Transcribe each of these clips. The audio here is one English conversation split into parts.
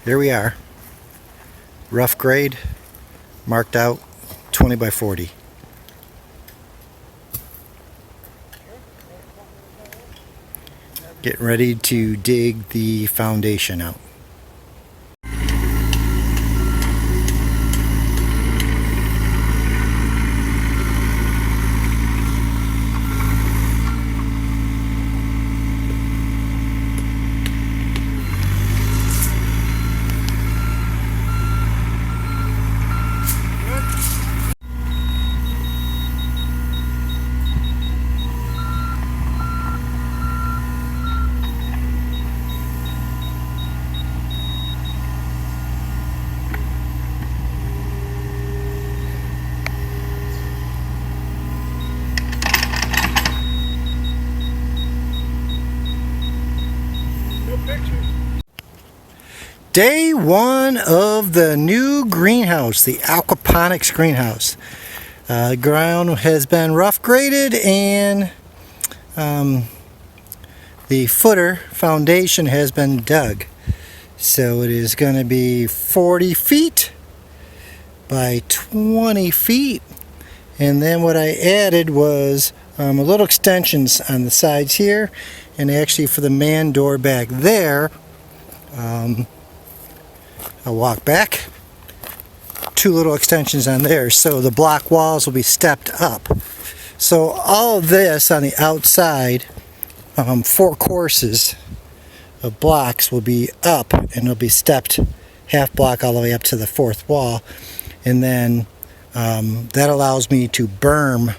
Here we are, rough grade, marked out 20 by 40. Getting ready to dig the foundation out. Day one of the new greenhouse, the aquaponics greenhouse. The ground has been rough graded and the footer foundation has been dug. So it is going to be 40 feet by 20 feet. And then what I added was a little extensions on the sides here, and actually for the man door back there, I'll walk back, 2 little extensions on there, so the block walls will be stepped up. So all of this on the outside, 4 courses of blocks will be up, and they'll be stepped half block all the way up to the 4th wall. And then that allows me to berm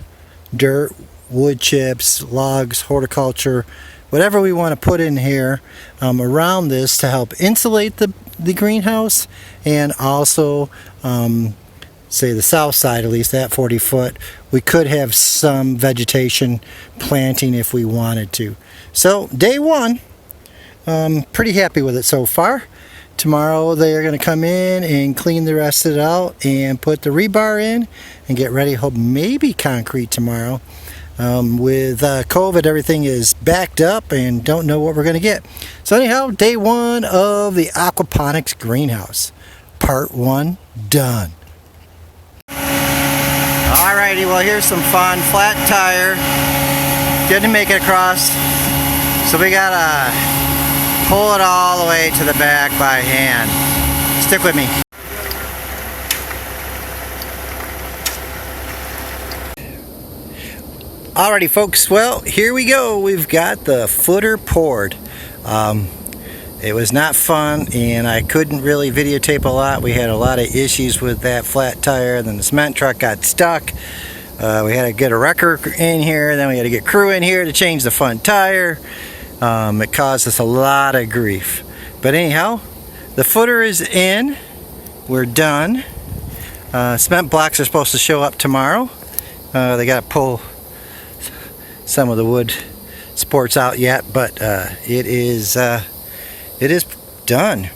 dirt, wood chips, logs, horticulture, whatever we want to put in here around this to help insulate the greenhouse, and also say the south side, at least that 40 foot, we could have some vegetation planting if we wanted to. So day one, pretty happy with it so far. Tomorrow they are going to come in and clean the rest of it out and put the rebar in and get ready. Hope maybe concrete tomorrow. With COVID, everything is backed up and don't know what we're going to get. So anyhow, day one of the aquaponics greenhouse, part 1 done. Alrighty, well here's some fun. Flat tire, didn't make it across, so we gotta pull it all the way to the back by hand. Stick with me. Alrighty folks, well here we go. We've got the footer poured. It was not fun and I couldn't really videotape a lot. We had a lot of issues with that flat tire. Then the cement truck got stuck. We had to get a wrecker in here, then we had to get crew in here to change the front tire. It caused us a lot of grief. But anyhow, the footer is in. We're done. Cement blocks are supposed to show up tomorrow. They got to pull some of the wood supports out yet, but it is done.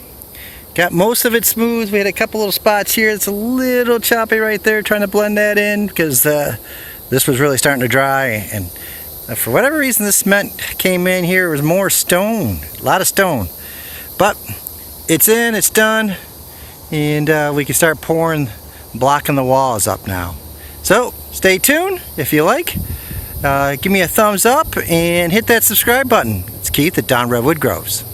Got most of it smooth. We had a couple little spots here. It's a little choppy right there, trying to blend that in because this was really starting to dry, and for whatever reason this cement came in here. It was more stone, a lot of stone, but it's in, it's done, and we can start pouring, blocking the walls up now. So stay tuned if you like. Give me a thumbs up and hit that subscribe button. It's Keith at Redwood Groves.